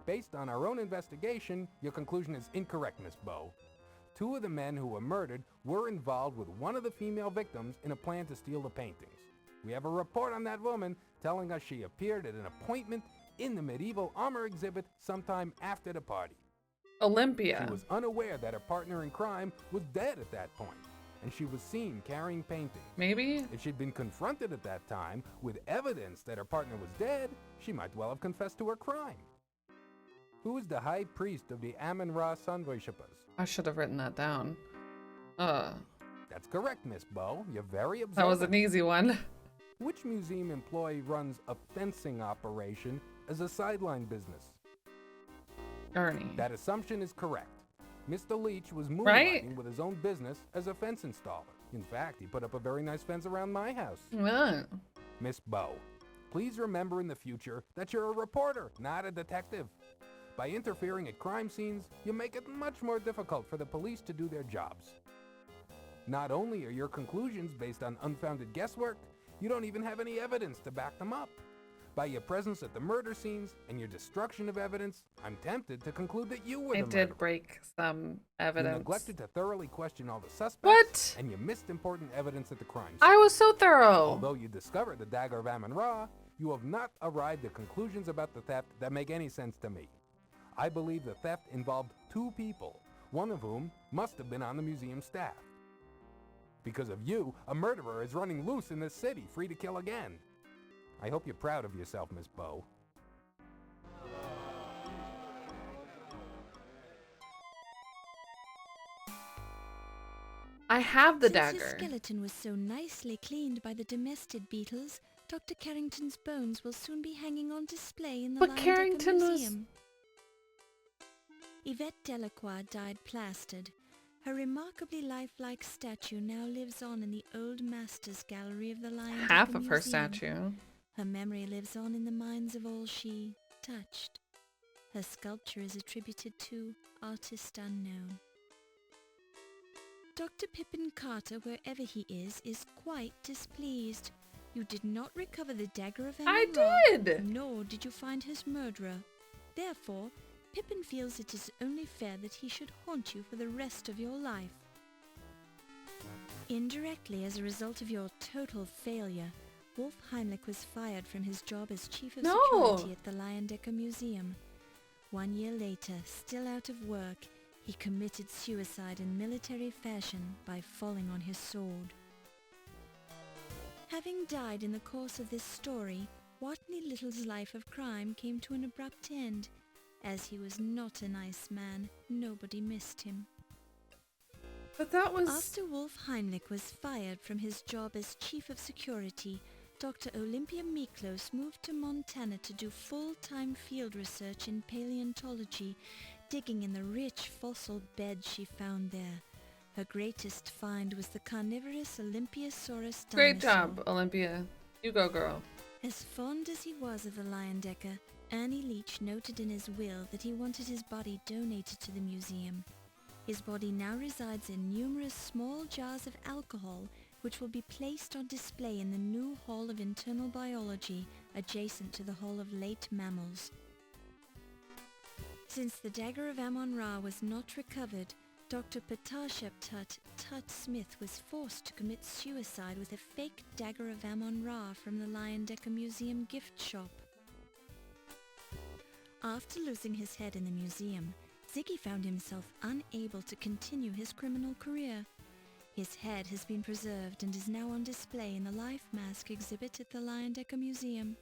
Based on our own investigation, your conclusion is incorrect, Miss Bow. Two of the men who were murdered were involved with one of the female victims in a plan to steal the paintings. We have a report on that woman telling us she appeared at an appointment in the medieval armor exhibit sometime after the party. Olympia. She was unaware that her partner in crime was dead at that point, and she was seen carrying paintings. Maybe? If she'd been confronted at that time with evidence that her partner was dead, she might well have confessed to her crime. Who is the high priest of the Amon Ra sun worshippers? I should have written that down. That's correct, Miss Bow. You're very observant. That was an easy one. Which museum employee runs a fencing operation as a sideline business? Ernie. That assumption is correct. Mr. Leach was moonlighting Right? with his own business as a fence installer. In fact, he put up a very nice fence around my house. What? Miss Bow, please remember in the future that you're a reporter, not a detective. By interfering at crime scenes, you make it much more difficult for the police to do their jobs. Not only are your conclusions based on unfounded guesswork, you don't even have any evidence to back them up. By your presence at the murder scenes and your destruction of evidence, I'm tempted to conclude that you were I the murderer. did break some You evidence. neglected to thoroughly question all the suspects. What? And you missed important evidence at the crime scene. I was so thorough. Although you discovered the Dagger of Amon Ra, you have not arrived at conclusions about the theft that make any sense to me. I believe the theft involved two people, one of whom must have been on the museum staff. Because of you, a murderer is running loose in this city, free to kill again. I hope you're proud of yourself, Miss Bow. I have the Since dagger. his skeleton was so nicely cleaned by the domestic beetles, Dr. Carrington's bones will soon be hanging on display in the But Lion Carrington was- Museum. Yvette Delacroix died plastered. Her remarkably lifelike statue now lives on in the Old Masters Gallery of the Lion Half of her Museum. statue. Her memory lives on in the minds of all she touched. Her sculpture is attributed to artist unknown. Dr. Pippin Carter, wherever he is quite displeased. You did not recover the Dagger of Amon I Ra, did! nor did you find his murderer. Therefore, Pippin feels it is only fair that he should haunt you for the rest of your life. Indirectly, as a result of your total failure, Wolf Heimlich was fired from his job as chief of No! security at the Leyendecker Museum. 1 year later, still out of work, he committed suicide in military fashion by falling on his sword. Having died in the course of this story, Watney Little's life of crime came to an abrupt end, As he was not a nice man, nobody missed him. But that was... After Wolf Heinrich was fired from his job as chief of security, Dr. Olympia Miklos moved to Montana to do full-time field research in paleontology, digging in the rich fossil beds she found there. Her greatest find was the carnivorous Olympiasaurus dinosaur. Great job, Olympia. You go, girl. As fond as he was of the Leyendecker, Ernie Leach noted in his will that he wanted his body donated to the museum. His body now resides in numerous small jars of alcohol, which will be placed on display in the new Hall of Internal Biology, adjacent to the Hall of Late Mammals. Since the Dagger of Amon Ra was not recovered, Dr. Patashep Tut Smith was forced to commit suicide with a fake Dagger of Amon Ra from the Leyendecker Museum gift shop. After losing his head in the museum, Ziggy found himself unable to continue his criminal career. His head has been preserved and is now on display in the Life Mask exhibit at the Leyendecker Museum.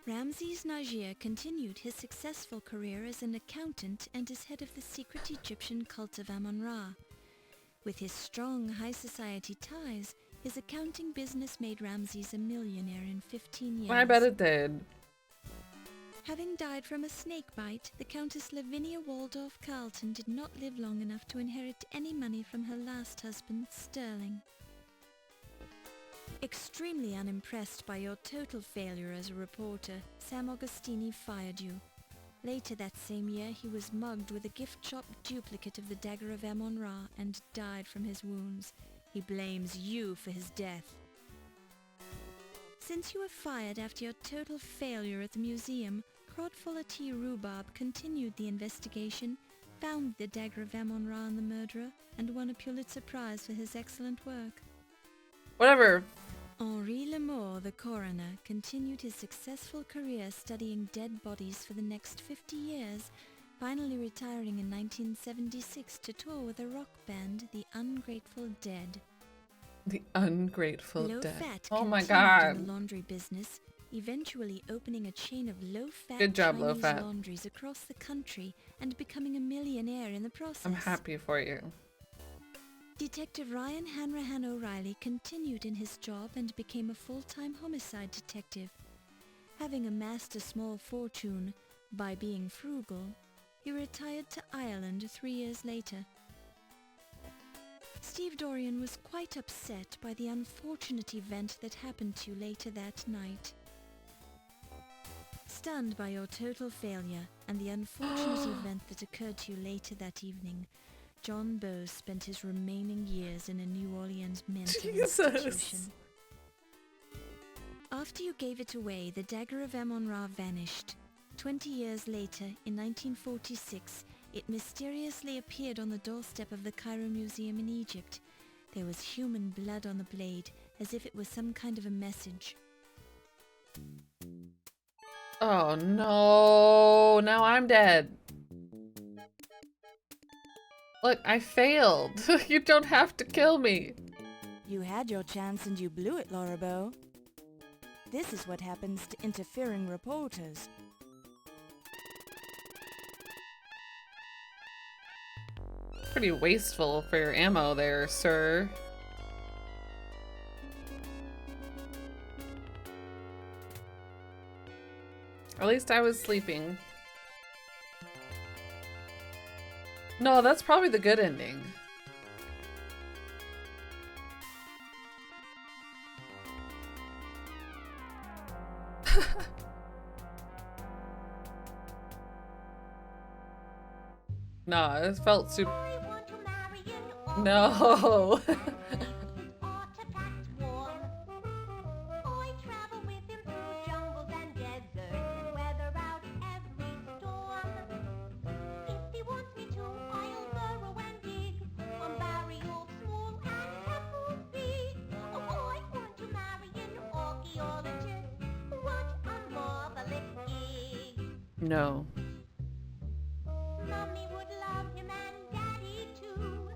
Ramses Najir continued his successful career as an accountant and as head of the secret Egyptian cult of Amon Ra. With his strong high society ties, his accounting business made Ramses a millionaire in 15 years. I bet it did. Having died from a snake bite, the Countess Lavinia Waldorf Carleton did not live long enough to inherit any money from her last husband, Sterling. Extremely unimpressed by your total failure as a reporter, Sam Augustini fired you. Later that same year, he was mugged with a gift shop duplicate of the Dagger of Amon Ra and died from his wounds. He blames you for his death. Since you were fired after your total failure at the museum, Crodfuller T. Rhubarb continued the investigation, found the Dagger of Amon Ra and the murderer, and won a Pulitzer Prize for his excellent work. Whatever. Henri Lamour, the coroner, continued his successful career studying dead bodies for the next 50 years, finally retiring in 1976 to tour with a rock band, the Ungrateful Dead. The Ungrateful Dead. Low-fat Oh my continued god. in the laundry business, eventually opening a chain of low-fat Good job, Chinese low-fat. laundries across the country and becoming a millionaire in the process. I'm happy for you. Detective Ryan Hanrahan O'Reilly continued in his job and became a full-time homicide detective. Having amassed a small fortune by being frugal, he retired to Ireland 3 years later. Steve Dorian was quite upset by the unfortunate event that happened to you later that night. Stunned by your total failure and the unfortunate event that occurred to you later that evening, John Bowes spent his remaining years in a New Orleans mental institution. After you gave it away, the Dagger of Amon Ra vanished. 20 years later, in 1946, it mysteriously appeared on the doorstep of the Cairo Museum in Egypt. There was human blood on the blade, as if it was some kind of a message. Oh no, now I'm dead. Look, I failed. You don't have to kill me. You had your chance and you blew it, Lorabo. This is what happens to interfering reporters. Pretty wasteful for your ammo there, sir. At least I was sleeping. No, that's probably the good ending. No, it felt super. No. No. Mommy would love him and Daddy too.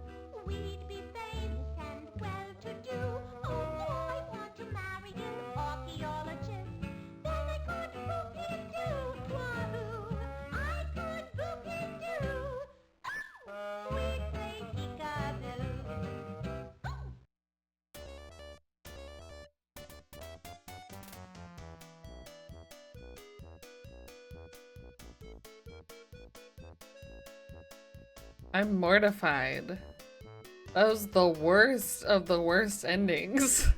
We'd be famous and well-to-do. Oh, I want to marry an archaeologist. Then I could book it too. Wahoo! I'm mortified. That was the worst of the worst endings.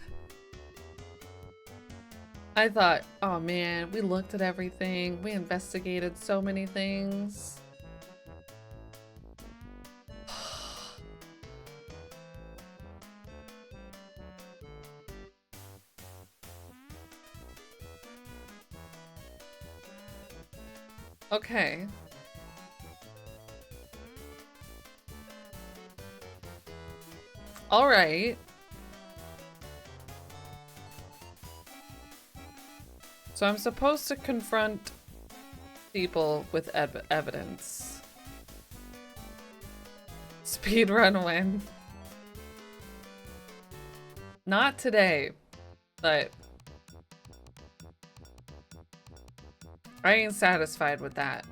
I thought, oh man, we looked at everything. We investigated so many things. Okay. All right. So I'm supposed to confront people with evidence. Speedrun win. Not today, but I ain't satisfied with that.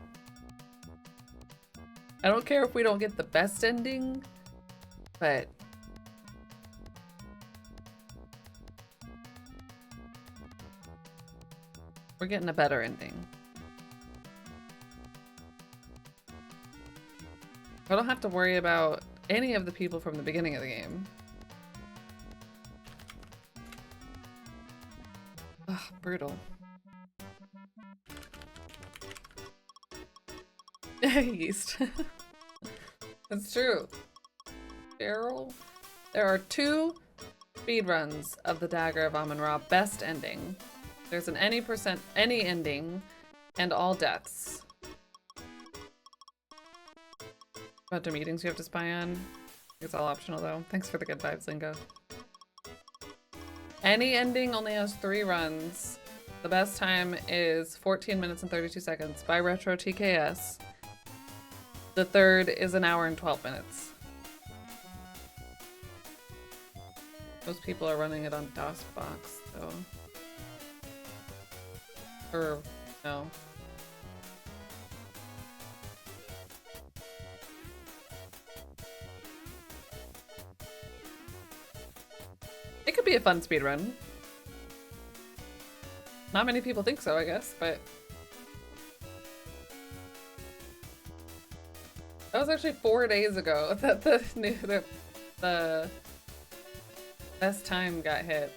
I don't care if we don't get the best ending, but we're getting a better ending. I don't have to worry about any of the people from the beginning of the game. Ugh, brutal. Yeast. That's true. Cheryl? There are 2 speedruns of the Dagger of Amon Ra best ending. There's an any ending and all deaths. Bunch of meetings you have to spy on. It's all optional though. Thanks for the good vibes, Lingo. Any ending only has 3 runs. The best time is 14 minutes and 32 seconds by Retro TKS. The third is an hour and 12 minutes. Most people are running it on DOSBox, though. Or, no. It could be a fun speedrun. Not many people think so, I guess, but... That was actually 4 days ago that the best time got hit.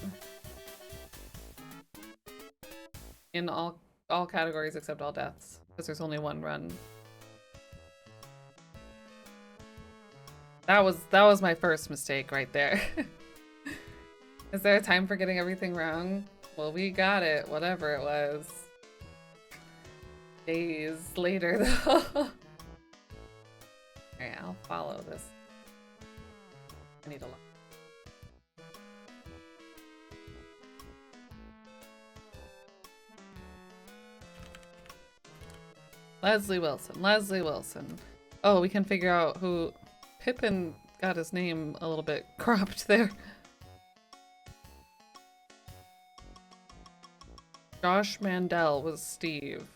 In all categories except all deaths, because there's only 1 run. That was my first mistake right there. Is there a time for getting everything wrong? Well, we got it, whatever it was. Days later, though. Alright, I'll follow this. I need to look. Leslie Wilson. Leslie Wilson. Oh, we can figure out who... Pippin got his name a little bit cropped there. Josh Mandel was Steve.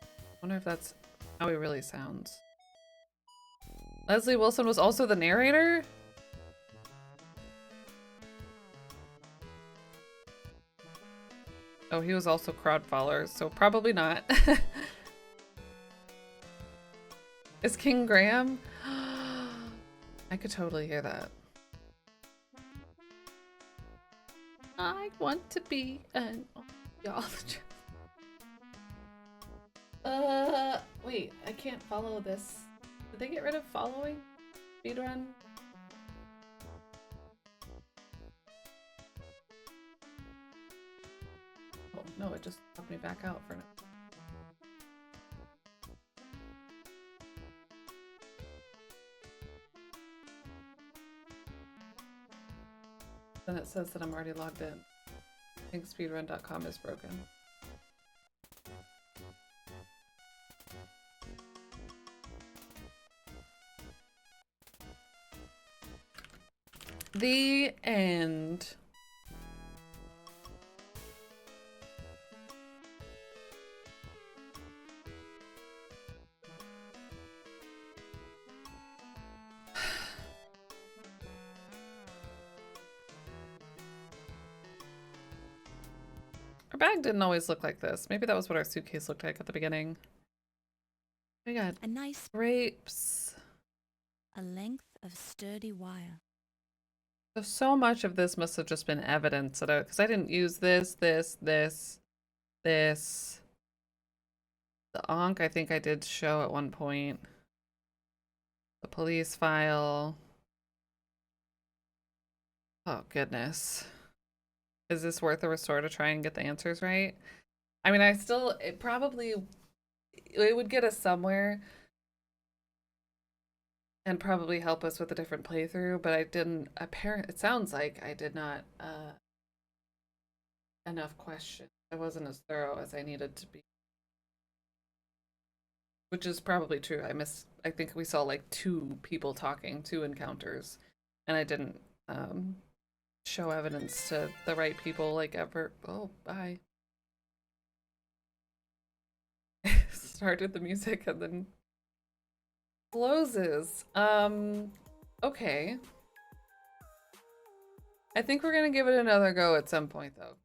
I wonder if that's how he really sounds. Leslie Wilson was also the narrator? Oh, he was also Crowdfaller, so probably not. Is King Graham? I could totally hear that. I want to be an archaeologist. Wait, I can't follow this. Did they get rid of following? Speedrun? Oh, no, it just took me back out for now. Then it says that I'm already logged in. I think speedrun.com is broken. The end. Our bag didn't always look like this. Maybe that was what our suitcase looked like at the beginning. We got A nice grapes. a length of sturdy wire. So much of this must have just been evidence that because I didn't use this. The onk I think I did show at one point. The police file. Oh goodness. Is this worth a restore to try and get the answers right? I mean, it would get us somewhere and probably help us with a different playthrough, but it sounds like I did not enough questions. I wasn't as thorough as I needed to be. Which is probably true. I think we saw like 2 people talking, 2 encounters, and I didn't show evidence to the right people like ever. Oh, bye. Started the music and then closes. Okay. I think we're gonna give it another go at some point though.